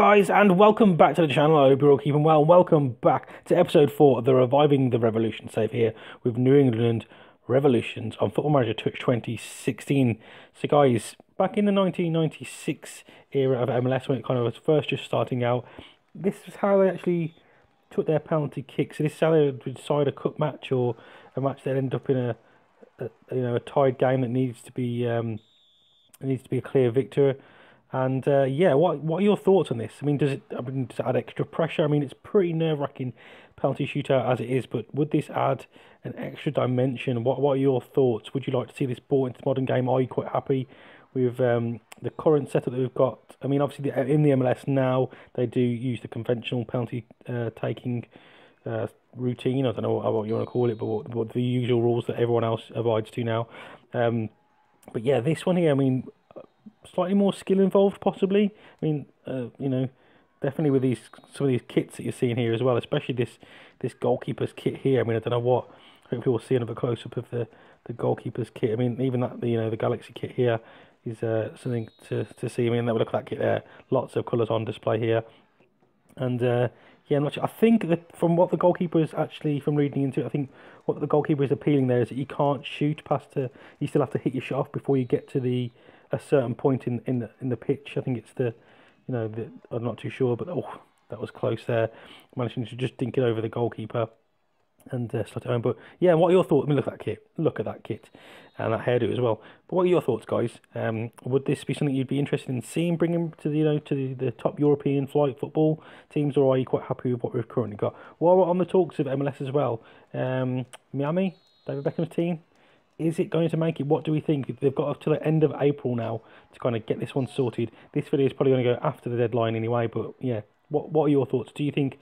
guys, and welcome back to the channel. I hope you're all keeping well. Welcome back to episode 4 of the Reviving the Revolution save here with New England Revolutions on Football Manager Touch 2016. So guys, back in the 1996 era of MLS, when it kind of was first just starting out, this is how they actually took their penalty kicks. So this is how they would decide a cup match or a match that ended up in a tied game that needs to be a clear victor. And yeah, what are your thoughts on this? I mean, does it add extra pressure? I mean, it's pretty nerve-wracking penalty shootout as it is, but would this add an extra dimension? What are your thoughts? Would you like to see this brought into the modern game? Are you quite happy with the current setup that we've got? I mean, obviously in the MLS now they do use the conventional penalty taking routine. I don't know what you want to call it, but what the usual rules that everyone else abides to now. But yeah, this one here, I mean, slightly more skill involved, possibly. I mean, definitely with some of these kits that you're seeing here as well, especially this goalkeeper's kit here. I mean, I don't know what. Hopefully, we'll see another close up of the goalkeeper's kit. I mean, even that the Galaxy kit here is something to see. I mean, look at that kit there. Lots of colours on display here, and yeah, I'm not sure. I think that from what the goalkeeper is actually, from reading into it, I think what the goalkeeper is appealing there is that you can't shoot past you still have to hit your shot off before you get to a certain point in the pitch. I think it's I'm not too sure, but oh, that was close there. Managing to just dink it over the goalkeeper and slot it home. But yeah, what are your thoughts? I mean, look at that kit and that hairdo as well. But what are your thoughts, guys? Would this be something you'd be interested in seeing bringing to the top European flight football teams, or are you quite happy with what we've currently got? While we're on the talks of MLS as well, Miami, David Beckham's team, is it going to make it? What do we think? They've got up to the end of April now to kind of get this one sorted. This video is probably going to go after the deadline anyway, but yeah, what are your thoughts? Do you think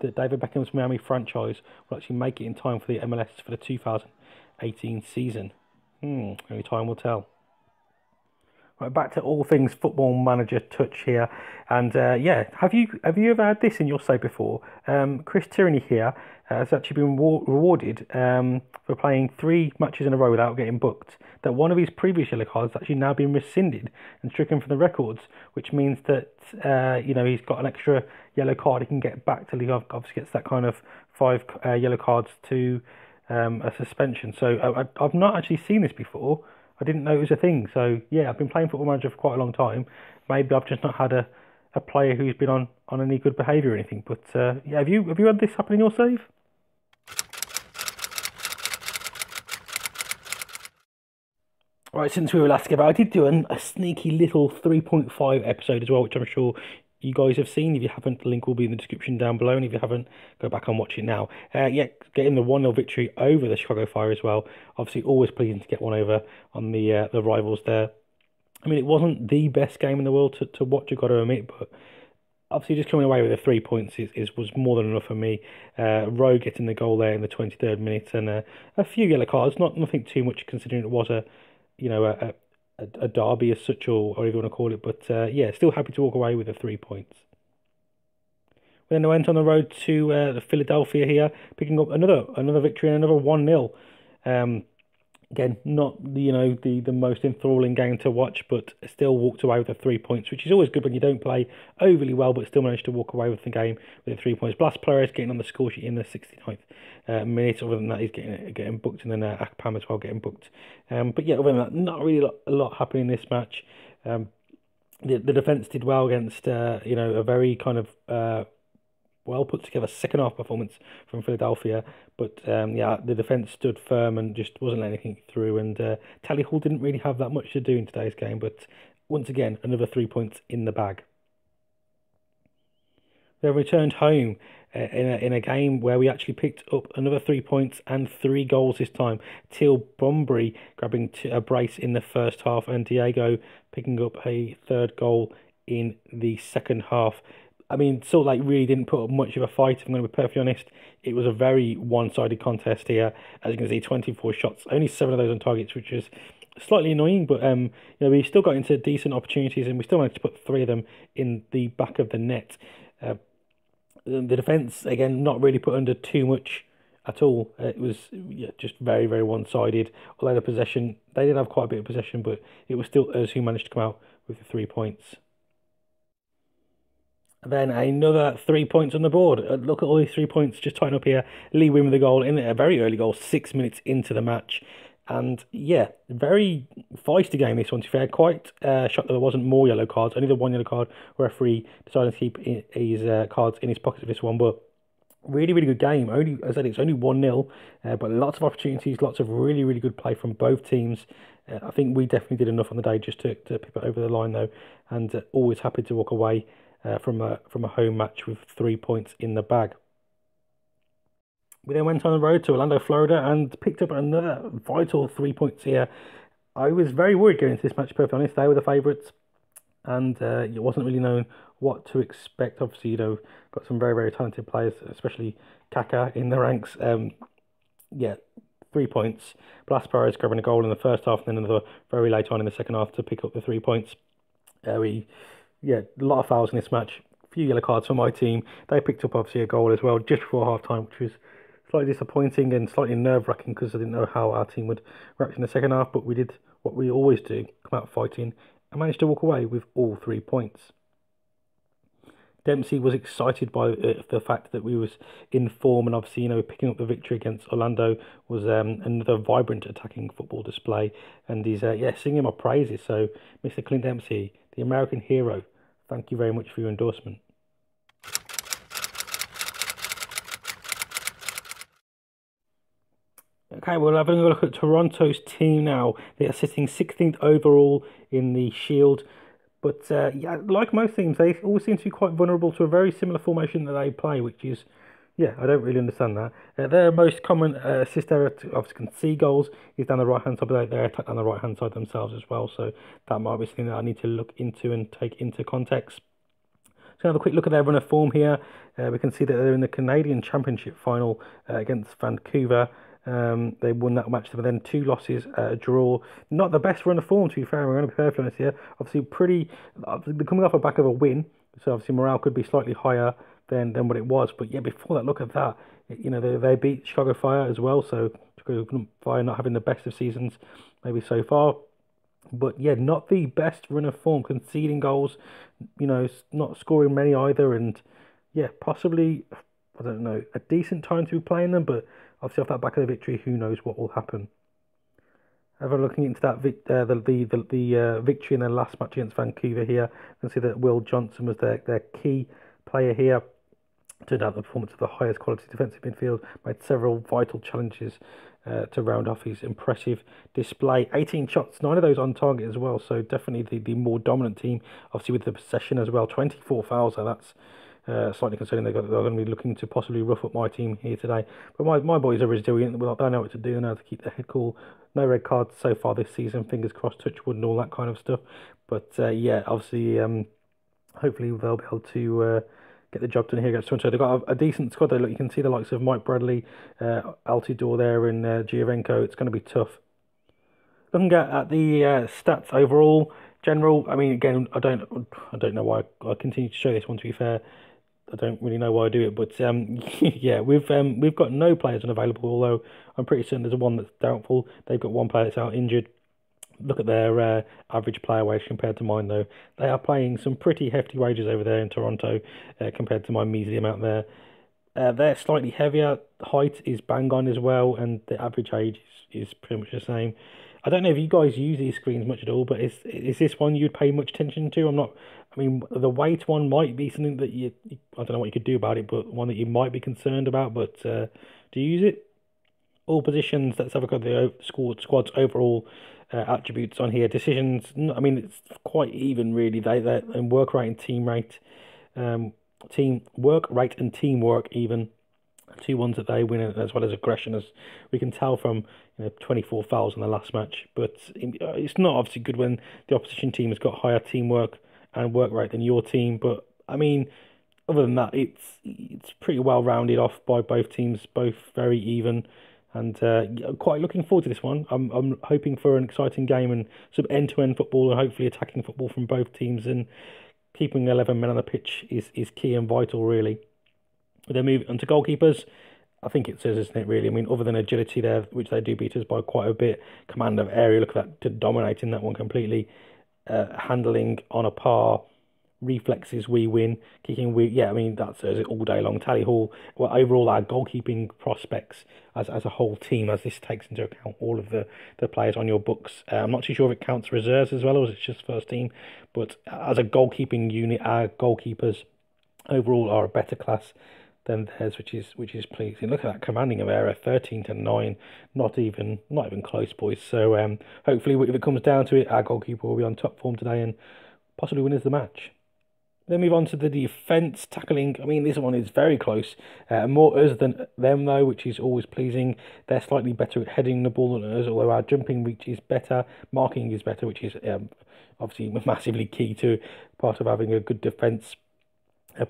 that David Beckham's Miami franchise will actually make it in time for the MLS for the 2018 season? Only time will tell. Right, back to all things Football Manager Touch here, and yeah, have you ever had this in your save before? Chris Tierney here has actually been rewarded for playing 3 matches in a row without getting booked. That one of his previous yellow cards has actually now been rescinded and stricken from the records, which means that he's got an extra yellow card he can get back till he obviously gets that kind of 5 yellow cards to a suspension. So I've not actually seen this before. I didn't know it was a thing. So yeah, I've been playing Football Manager for quite a long time. Maybe I've just not had a player who's been on any good behaviour or anything. But yeah, have you had this happen in your save? Right, since we were last together, I did do a sneaky little 3.5 episode as well, which I'm sure you guys have seen. If you haven't, the link will be in the description down below, and if you haven't, go back and watch it now. Yeah, getting the 1-0 victory over the Chicago Fire as well. Obviously, always pleasing to get one over on the rivals there. I mean, it wasn't the best game in the world to watch, I've got to admit, but obviously just coming away with the 3 points was more than enough for me. Rowe getting the goal there in the 23rd minute, and a few yellow cards, nothing too much considering it was a derby as such, or whatever you want to call it, but yeah, still happy to walk away with the 3 points. Then I went on the road to Philadelphia here, picking up another victory and another 1-0. Again, not the most enthralling game to watch, but still walked away with the 3 points, which is always good when you don't play overly well, but still managed to walk away with the game with the 3 points. Blas Perez getting on the score sheet in the 69th minute. Other than that, he's getting booked, and then Akpam as well getting booked. But yeah, other than that, not really a lot happening in this match. The defence did well against a very kind of well put together second half performance from Philadelphia, but yeah, the defence stood firm and just wasn't letting anything through, and Tally Hall didn't really have that much to do in today's game, but once again, another 3 points in the bag. They returned home in a game where we actually picked up another 3 points and 3 goals this time. Teal Bunbury grabbing a brace in the first half, and Diego picking up a 3rd goal in the second half. I mean, Salt Lake really didn't put up much of a fight, if I'm going to be perfectly honest. It was a very one-sided contest here. As you can see, 24 shots, only 7 of those on targets, which is slightly annoying, but we still got into decent opportunities, and we still managed to put 3 of them in the back of the net. The defence, again, not really put under too much at all. It was just very, very one-sided. Although the possession, they did have quite a bit of possession, but it was still us who managed to come out with the 3 points. Then another 3 points on the board. Look at all these 3 points just tying up here. Lee Win with a goal in a very early goal, 6 minutes into the match. And yeah, very feisty game this one, to be fair. Quite shocked that there wasn't more yellow cards. Only the one yellow card. Referee decided to keep his cards in his pocket for this one. But really, really good game. Only, as I said, it's only 1-0, but lots of opportunities, lots of really, really good play from both teams. I think we definitely did enough on the day just to pip it over the line, though, and always happy to walk away from a home match with 3 points in the bag. We then went on the road to Orlando, Florida, and picked up another vital 3 points here. I was very worried going into this match, to be perfectly honest. They were the favourites, and it wasn't really known what to expect. Obviously, got some very, very talented players, especially Kaka in the ranks. Yeah, 3 points. Blas Perez grabbing a goal in the first half, and then another very late on in the second half to pick up the 3 points. A lot of fouls in this match. A few yellow cards for my team. They picked up obviously a goal as well just before half time, which was slightly disappointing and slightly nerve wracking because I didn't know how our team would react in the second half. But we did what we always do: come out fighting and managed to walk away with all 3 points. Dempsey was excited by the fact that we was in form, and obviously, picking up the victory against Orlando was another vibrant attacking football display, and he's singing my praises. So, Mr. Clint Dempsey, the American hero, thank you very much for your endorsement. Okay, we're having a look at Toronto's team now. They are sitting 16th overall in the Shield. But yeah, like most teams, they always seem to be quite vulnerable to a very similar formation that they play, which is, yeah, I don't really understand that. Their most common assist area to obviously concede goals is down the right hand side, but they attack down the right hand side themselves as well. So that might be something that I need to look into and take into context. So have a quick look at their run of form here. We can see that they're in the Canadian Championship final against Vancouver. They won that match, but then 2 losses, a draw. Not the best run of form, to be fair. We're going to be perfectly honest here. Obviously, they're coming off the back of a win, so obviously morale could be slightly higher than what it was. But yeah, before that, look at that. They beat Chicago Fire as well. So Chicago Fire not having the best of seasons maybe so far. But yeah, not the best run of form, conceding goals, not scoring many either, and yeah, possibly, I don't know, a decent time to be playing them, but obviously off that back of the victory, who knows what will happen. Ever looking into that the victory in their last match against Vancouver here, you can see that Will Johnson was their key player here. Turned out the performance of the highest quality defensive midfield, made several vital challenges to round off his impressive display. 18 shots, 9 of those on target as well, so definitely the more dominant team, obviously with the possession as well. 24 fouls, so that's slightly concerning. They're going to be looking to possibly rough up my team here today. But my boys are resilient. They know what to do, they know how to keep their head cool. No red cards so far this season, fingers crossed, touch wood and all that kind of stuff. But yeah, obviously, hopefully they'll be able to get the job done here against Toronto. They've got a decent squad though. Look, you can see the likes of Mike Bradley, Altidore there, and Giovenco. It's going to be tough. Looking at the stats overall, general. I mean, again, I don't know why I continue to show this one. To be fair, I don't really know why I do it, but yeah, we've got no players unavailable. Although I'm pretty certain there's one that's doubtful. They've got one player that's out injured. Look at their average player wage compared to mine, though. They are paying some pretty hefty wages over there in Toronto compared to my measly amount there. They're slightly heavier. Height is bang on as well, and the average age is pretty much the same. I don't know if you guys use these screens much at all, but is this one you'd pay much attention to? I'm not. I mean, the weight one might be something that I don't know what you could do about it, but one that you might be concerned about. But do you use it? All positions. Let's have a look at the squad's overall attributes on here. Decisions. I mean, it's quite even really. They and work rate and team rate, team work rate and teamwork even. 2 ones that they win, as well as aggression, as we can tell from 24 fouls in the last match. But it's not obviously good when the opposition team has got higher teamwork and work rate than your team. But I mean, other than that, it's pretty well rounded off by both teams, both very even, and quite looking forward to this one. I'm hoping for an exciting game and some end-to-end football, and hopefully attacking football from both teams. And keeping 11 men on the pitch is key and vital, really. Then moving on to goalkeepers, I think it says, isn't it, really? I mean, other than agility there, which they do beat us by quite a bit, command of area, look at that, to dominating that one completely, handling on a par, reflexes, we win. Kicking, we yeah. I mean, that's all day long. Tally Hall. Well, overall, our goalkeeping prospects as a whole team, as this takes into account all of the players on your books. I'm not too sure if it counts reserves as well, or is it just first team. But as a goalkeeping unit, our goalkeepers overall are a better class than theirs, which is pleasing. Look at that commanding of error, 13-9, not even close, boys. So hopefully, if it comes down to it, our goalkeeper will be on top form today and possibly win us the match. Then move on to the defence tackling. I mean, this one is very close. More us than them though, which is always pleasing. They're slightly better at heading the ball than us, although our jumping reach is better, marking is better, which is obviously massively key to part of having a good defence.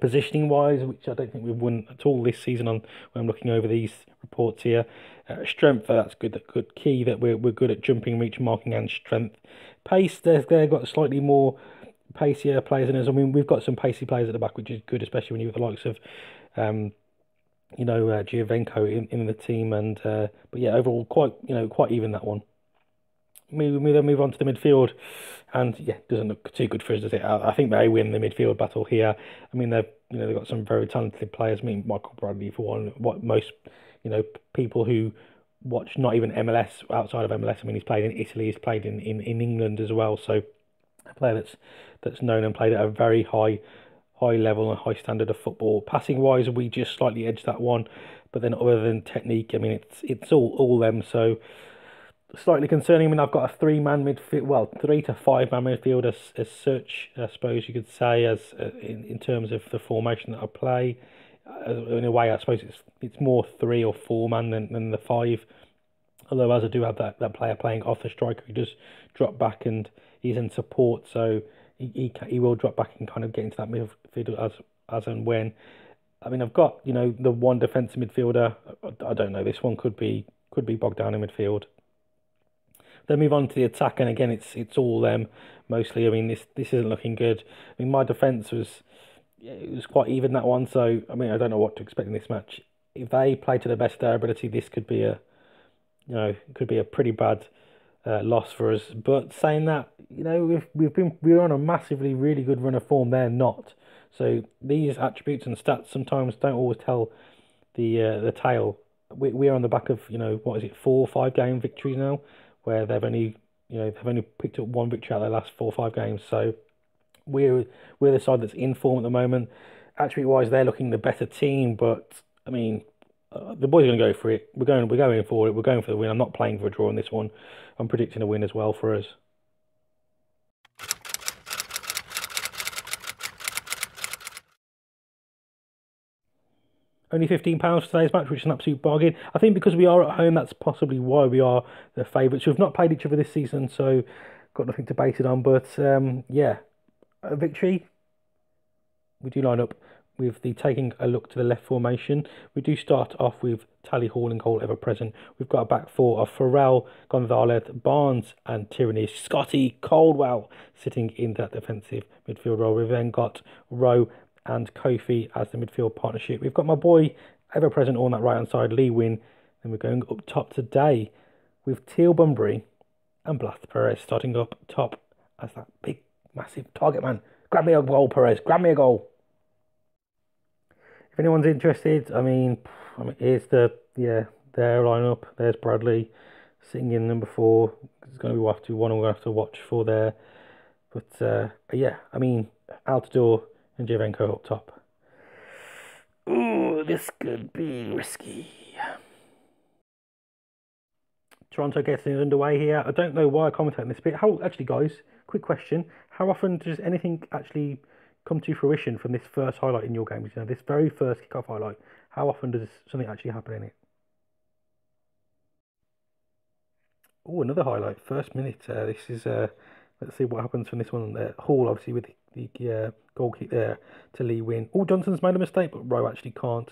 Positioning wise, which I don't think we've won at all this season on when I'm looking over these reports here. Strength, that's good key that we're good at jumping reach, marking and strength. Pace, they've got slightly more pacier players than us. I mean, we've got some pacey players at the back, which is good, especially when you've got the likes of Giovenco in the team, and but yeah, overall quite even that one. We then move on to the midfield, and yeah, doesn't look too good for us, does it? I think they win the midfield battle here. I mean, they've got some very talented players. I mean, Michael Bradley for one. What most people who watch not even MLS, outside of MLS. I mean, he's played in Italy, he's played in England as well. So a player that's known and played at a very high level and high standard of football. Passing wise, we just slightly edged that one, but then other than technique, I mean, it's all them. So slightly concerning. I mean, I've got a 3-man midfield, well, 3 to 5-man midfield as such, I suppose you could say, as in terms of the formation that I play. In a way, I suppose it's more 3 or 4-man than the 5. Although, as I do have that player playing off the striker, he does drop back and he's in support, so he will drop back and kind of get into that midfield as and when. I mean, I've got the one defensive midfielder. I don't know. This one could be bogged down in midfield. Then move on to the attack, and again, it's all them mostly. I mean, this isn't looking good. I mean, my defence was quite even, that one. So I mean, I don't know what to expect in this match. If they play to the best of their ability, this could be a pretty bad loss for us. But saying that, we're on a massively really good run of form. They're not. So these attributes and stats sometimes don't always tell the tale. We're on the back of 4 or 5 game victories now, where they've only picked up 1 victory out of their last 4 or 5 games. So we're the side that's in form at the moment. Attribute wise, they're looking the better team, but I mean, the boys are going to go for it. We're going for it. We're going for the win. I'm not playing for a draw on this one. I'm predicting a win as well for us. Only £15 for today's match, which is an absolute bargain. I think because we are at home, that's possibly why we are the favourites. We've not played each other this season, so got nothing to base it on. But yeah, a victory. We do line up with the taking a look to the left formation. We do start off with Tally Hall in goal, ever present. We've got a back 4 of Farrell, Gonzalez, Barnes and Tierney. Scotty Caldwell sitting in that defensive midfield role. We've then got Rowe and Kofi as the midfield partnership. We've got my boy, ever present on that right hand side, Lee Win. Then we're going up top today with Teal Bunbury and Blas Perez starting up top as that big, massive target man. Grab me a goal, Perez. Grab me a goal. If anyone's interested, I mean, here's their lineup. There's Bradley sitting in number 4. It's going to be one we're going to have to watch for there. But yeah, I mean, Altidore and Giovenco up top. Ooh, this could be risky. Toronto gets it underway here. I don't know why I commentate on this bit. Actually, guys, quick question. How often does anything actually come to fruition from this first highlight in your games? This very first kickoff highlight. How often does something actually happen in it? Oh, another highlight. First minute. This is let's see what happens from this one. Hall, obviously, with the goal kick there to Lee Win. Oh, Johnson's made a mistake, but Rowe actually can't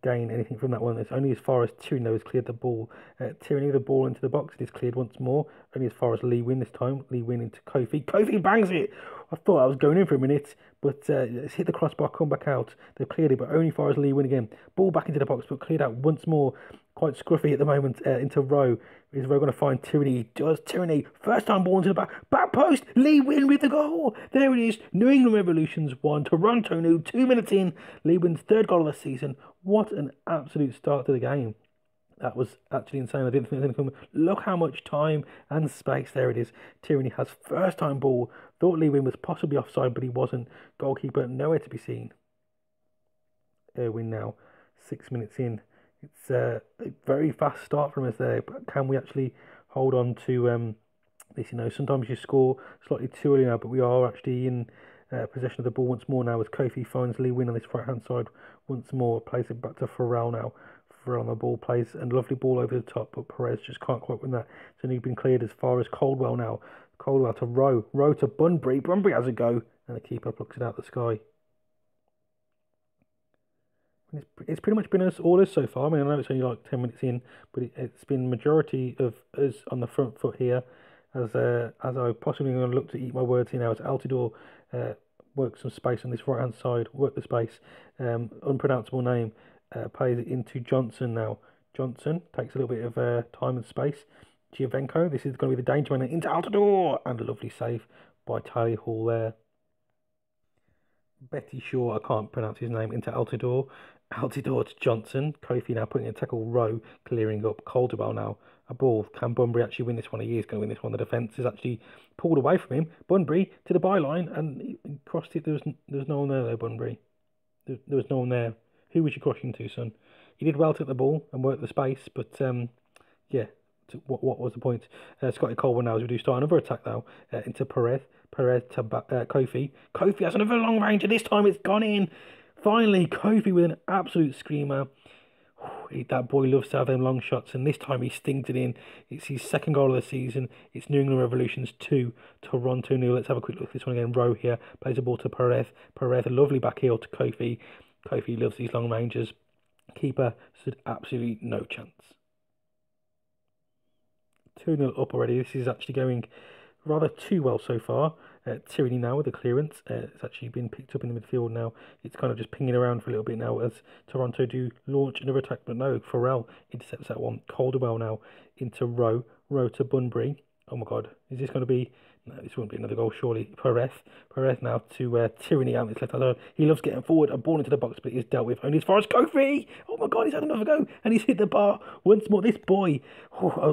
gain anything from that one. It's only as far as Tierney has cleared the ball. Tierney the ball into the box. It is cleared once more. Only as far as Lee Win this time. Lee Win into Kofi. Kofi bangs it! I thought I was going in for a minute, but it's hit the crossbar, come back out. They've cleared it, but only as far as Lee Win again. Ball back into the box, but cleared out once more. quite scruffy at the moment into Rowe. Is Rowe going to find Tierney? Does Tierney? First time ball into the back post. Lee Win with the goal. There it is. New England Revolutions 1, Toronto 0. 2 minutes in. Lee Win's third goal of the season. What an absolute start to the game. That was actually insane. I didn't think it was going to come. Look how much time and space there it is. Tierney has first time ball. Thought Lee Win was possibly offside, but he wasn't. Goalkeeper nowhere to be seen. Irwin now, 6 minutes in. It's a very fast start from us there, but can we actually hold on to this? Sometimes you score slightly too early now, but we are actually in possession of the ball once more now as Kofi finds Lee Win on this right-hand side once more. Plays it back to Farrell now. Farrell on the ball, plays a lovely ball over the top, but Perez just can't quite win that. It's only been cleared as far as Caldwell now. Caldwell to Rowe. Rowe to Bunbury. Bunbury has a go, and the keeper plucks it out the sky. It's pretty much been all us so far. I mean, I know it's only like 10 minutes in, but it's been majority of us on the front foot here. As I possibly going to look to eat my words here now, as Altidore works some space on this right hand side, work the space, unpronounceable name, plays it into Johnson now. Johnson takes a little bit of time and space. Giovenco, this is going to be the danger man into Altidore, and a lovely save by Tally Hall there. Betty Shaw, I can't pronounce his name, into Altidore. Altidore to Johnson. Kofi now putting in a tackle. Rowe clearing up. Caldwell now. A ball. Can Bunbury actually win this one? He is going to win this one. The defence is actually pulled away from him. Bunbury to the byline and he crossed it. There was no one there, Bunbury. There was no one there. Who was you crossing to, son? He did well to get the ball and work the space, but yeah. What was the point? Scotty Colwell now as we do start another attack now into Perez. Perez to Kofi. Kofi has another long range, and this time it's gone in. Finally, Kofi with an absolute screamer. That boy loves to have them long shots, and this time he stinked it in. It's his second goal of the season. It's New England Revolutions 2, Toronto 0. Let's have a quick look at this one again. Rowe here plays the ball to Perez. Perez, a lovely back heel to Kofi. Kofi loves these long ranges. Keeper stood absolutely no chance. 2-0 up already. This is actually going rather too well so far. Tierney now with the clearance. It's actually been picked up in the midfield now. It's kind of just pinging around for a little bit now as Toronto do launch another attack, but no, Farrell intercepts that one. Caldwell now into Rowe. Rowe to Bunbury. Oh my God, is this going to be... No, this won't be another goal, surely. Perez now to Tierney out this left hand side. He loves getting forward. A ball into the box, but he's dealt with only as far as Kofi. Oh my God, he's had another go. And he's hit the bar once more. This boy,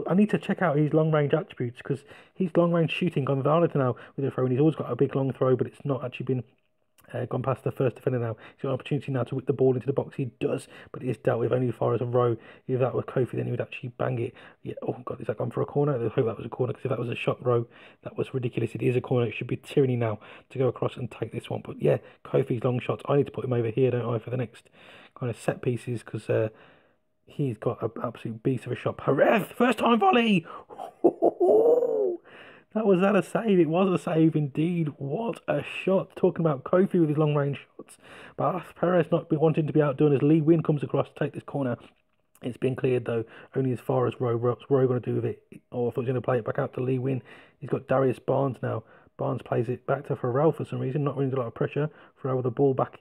I need to check out his long-range attributes because his long-range shooting gone valid now with a throw. And he's always got a big long throw, but it's not actually been gone past the first defender now. He's got an opportunity now to whip the ball into the box. He does, but it is dealt with only as far as a Row. If that was Kofi, then he would actually bang it. Yeah. Oh God, is that gone for a corner? I hope that was a corner, because if that was a shot Row, that was ridiculous. It is a corner. It should be Tierney now to go across and take this one. But yeah, Kofi's long shots. I need to put him over here, don't I, for the next kind of set pieces, because he's got an absolute beast of a shot. Perez, first time volley. Was that a save? It was a save indeed. What a shot. Talking about Kofi with his long range shots. But Perez not wanting to be outdone as Lee Win comes across to take this corner. It's been cleared though, only as far as Rowe. What's Rowe going to do with it? Or if he's going to play it back out to Lee Win. He's got Darius Barnes now. Barnes plays it back to Farrell for some reason, not really a lot of pressure. Farrell with the ball back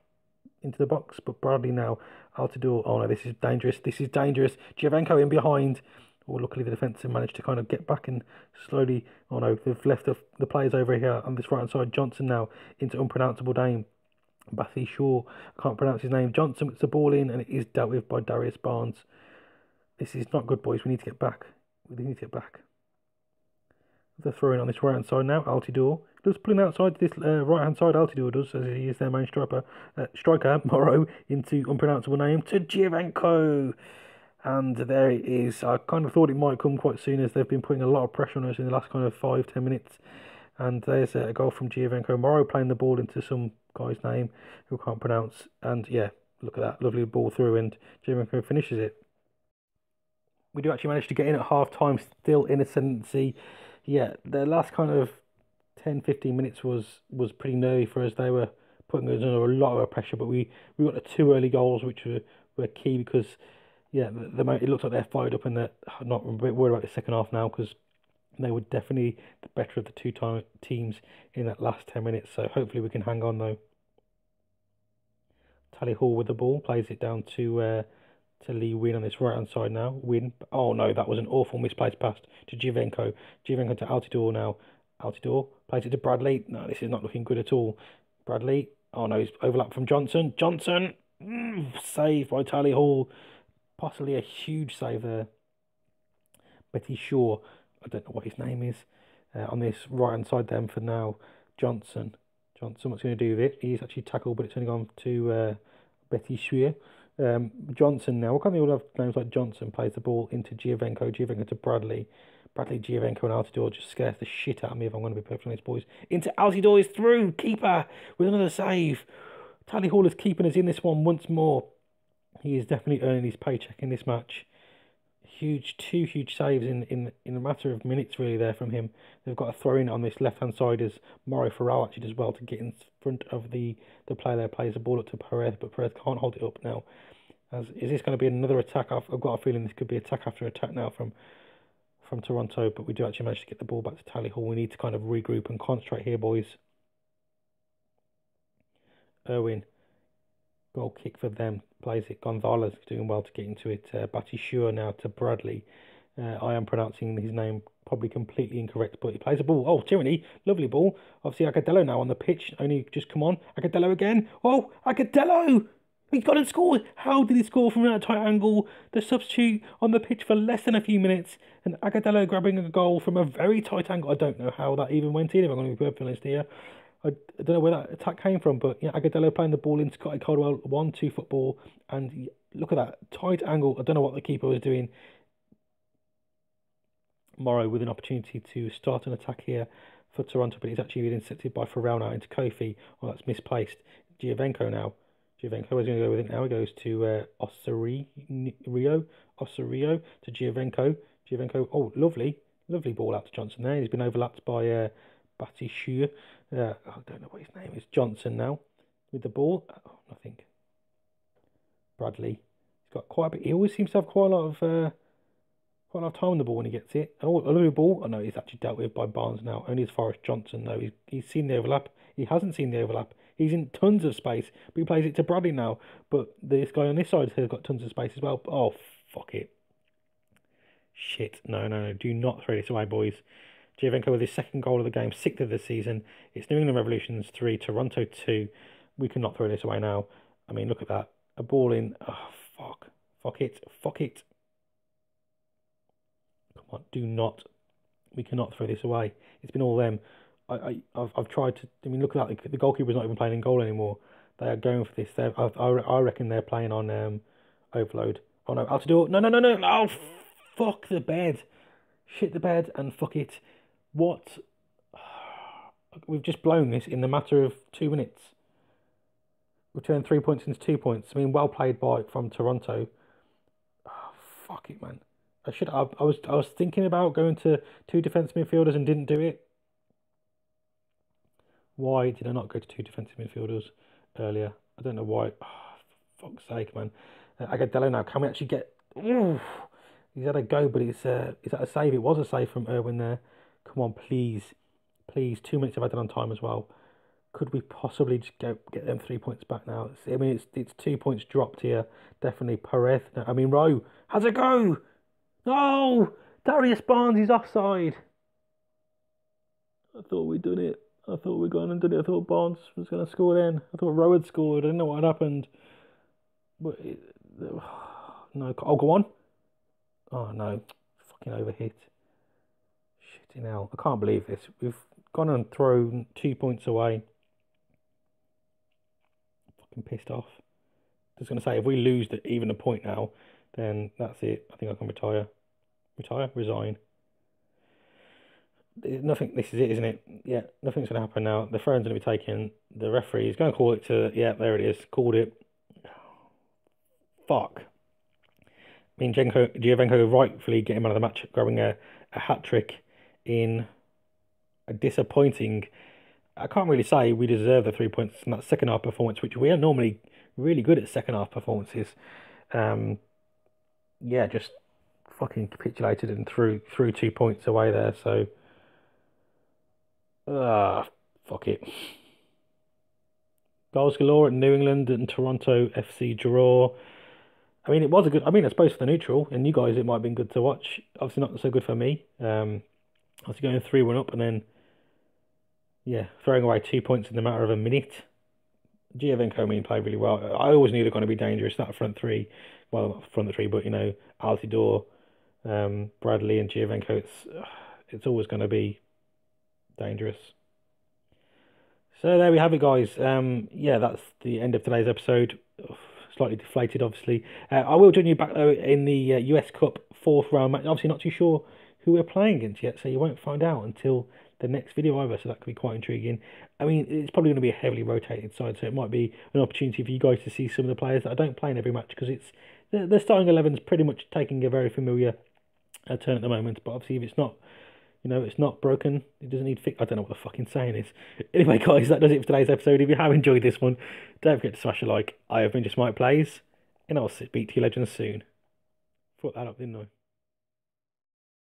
into the box, but Bradley now. Altidore. Oh no, this is dangerous. This is dangerous. Giovenco in behind. Or luckily the defence have managed to kind of get back and slowly, oh no, they've left the players over here on this right hand side. Johnson now into unpronounceable name. Bathy Shaw, I can't pronounce his name. Johnson puts the ball in and it is dealt with by Darius Barnes. This is not good, boys. We need to get back. We need to get back. They're throwing on this right hand side now. Altidore does pulling outside this right hand side. Altidore does, as he is their main striker. Morrow into unpronounceable name to Giovenco. And there it is. I kind of thought it might come quite soon, as they've been putting a lot of pressure on us in the last kind of 5-10 minutes. And there's a goal from Giovenco. Morrow playing the ball into some guy's name who I can't pronounce. And yeah, look at that. Lovely ball through, and Giovenco finishes it. We do actually manage to get in at half time, still in ascendancy. Yeah, the last kind of 10-15 minutes was pretty nervy for us. They were putting us under a lot of pressure, but we got the 2 early goals, which were key, because yeah, it looks like they're fired up, and they're not a bit worried about the second half now, because they were definitely the better of the two teams in that last 10 minutes. So hopefully we can hang on though. Tally Hall with the ball, plays it down to to Lee Win on this right hand side now. Win. Oh no, that was an awful misplaced pass to Giovenco. Giovenco to Altidore now. Altidore plays it to Bradley. No, this is not looking good at all. Bradley. Oh no, he's overlapped from Johnson. Johnson. Save by Tally Hall. Possibly a huge save there. Betty Shaw. I don't know what his name is. On this right hand side then for now. Johnson. Johnson, what's going to do with it? He's actually tackled, but it's only gone to Betty Shaw. Johnson now. What can't they all have names like Johnson? Plays the ball into Giovenco. Giovenco to Bradley. Bradley, Giovenco, and Altidore just scares the shit out of me if I'm going to be perfectly honest, boys. Into Altidore is through. Keeper with another save. Tally Hall is keeping us in this one once more. He is definitely earning his paycheck in this match. Two huge saves in a matter of minutes really there from him. They've got a throw in on this left hand side as Mario Ferral actually does well to get in front of the player there, plays the ball up to Perez, but Perez can't hold it up now. Is this going to be another attack? I've got a feeling this could be attack after attack now from Toronto, but we do actually manage to get the ball back to Tally Hall. We need to kind of regroup and concentrate here, boys. Irwin. Goal kick for them. Plays it. Gonzalez doing well to get into it. Batishua now to Bradley. I am pronouncing his name probably completely incorrect, but he plays a ball. Oh, Tyranny. Lovely ball. Obviously, Agadello now on the pitch. Only just come on. Agadello again. Oh, Agadello! He's got and scored. How did he score from that tight angle? The substitute on the pitch for less than a few minutes. And Agadello grabbing a goal from a very tight angle. I don't know how that even went in, if I'm going to be perfectly honest here. I don't know where that attack came from, but yeah, Agadello playing the ball in Scotty Caldwell, 1-2 football, and look at that tight angle. I don't know what the keeper was doing. Morrow with an opportunity to start an attack here for Toronto, but he's actually been intercepted by Ferral now into Kofi. Oh, that's misplaced. Giovenco now. Giovenco is going to go with it now. He goes to Ossorio to Giovenco. Giovenco, oh, lovely ball out to Johnson there. He's been overlapped by Batishua. I don't know what his name is. Johnson now with the ball. Oh, nothing. Bradley. He's got quite a bit. He always seems to have quite a lot of time on the ball when he gets it. Oh, a lovely ball. Oh no, he's actually dealt with by Barnes now. Only as far as Johnson though. He's seen the overlap. He hasn't seen the overlap. He's in tons of space, but he plays it to Bradley now. But this guy on this side has got tons of space as well. Oh, fuck it. Shit. No. Do not throw this away, boys. Giovenco with his second goal of the game, 6th of the season. It's New England Revolutions 3, Toronto 2. We cannot throw this away now. I mean, look at that. A ball in. Oh, fuck. Fuck it. Come on, do not. We cannot throw this away. It's been all them. I've tried to. I mean, look at that. The goalkeeper's not even playing in goal anymore. They are going for this. I reckon they're playing on overload. Oh no, Altidore. No. Oh, fuck the bed. Shit the bed and fuck it. What? We've just blown this in the matter of 2 minutes. We've turned 3 points into 2 points. I mean, well played from Toronto. Oh, fuck it, man. I was thinking about going to 2 defensive midfielders and didn't do it. Why did I not go to 2 defensive midfielders earlier? I don't know why. Oh, for fuck's sake, man. Agadello now. Can we actually get? Ooh, he's had a go, but is that a save? It was a save from Irwin there. Come on, please. 2 minutes of added on time as well. Could we possibly just get them 3 points back now? I mean, it's 2 points dropped here. Definitely Perez. I mean, Rowe has a go. No, Darius Barnes is offside. I thought we'd done it. I thought we'd gone and done it. I thought Barnes was going to score then. I thought Rowe had scored. I didn't know what had happened. But no. Oh, go on. Oh no, fucking overhit. Shitting hell. I can't believe this. We've gone and thrown 2 points away. Fucking pissed off. Just going to say, if we lose even a point now, then that's it. I think I can retire. Resign. Nothing. This is it, isn't it? Yeah, nothing's going to happen now. The throne's going to be taken. The referee is going to call it to. Yeah, there it is. Called it. Fuck. I mean, Giovenco rightfully getting man of the match, grabbing a hat trick in a disappointing. I can't really say we deserve the 3 points in that second half performance, which we are normally really good at second half performances. Yeah, just fucking capitulated and threw 2 points away there. So, fuck it. Goals galore at New England and Toronto FC draw. I mean, it was a good. I mean, I suppose for the neutral and you guys, it might have been good to watch. Obviously, not so good for me. Obviously going 3-1 up and then yeah, throwing away 2 points in the matter of a minute. Giovinco, I mean, played really well. I always knew they're going to be dangerous. That front three, well, not front three, but Altidore, Bradley, and Giovinco. It's always going to be dangerous. So there we have it, guys. Yeah, that's the end of today's episode. Slightly deflated, obviously. I will join you back though in the US Cup fourth round match. Obviously, not too sure who we're playing against yet, so you won't find out until the next video over. So that could be quite intriguing. I mean, it's probably going to be a heavily rotated side, so it might be an opportunity for you guys to see some of the players that I don't play in every match because it's the starting 11's pretty much taking a very familiar turn at the moment. But obviously, if it's not it's not broken. It doesn't need fix. I don't know what the fucking saying is. Anyway, guys, that does it for today's episode. If you have enjoyed this one, don't forget to smash a like. I have been Just Mike Plays, and I'll speak to you legends soon. Thought that up, didn't I?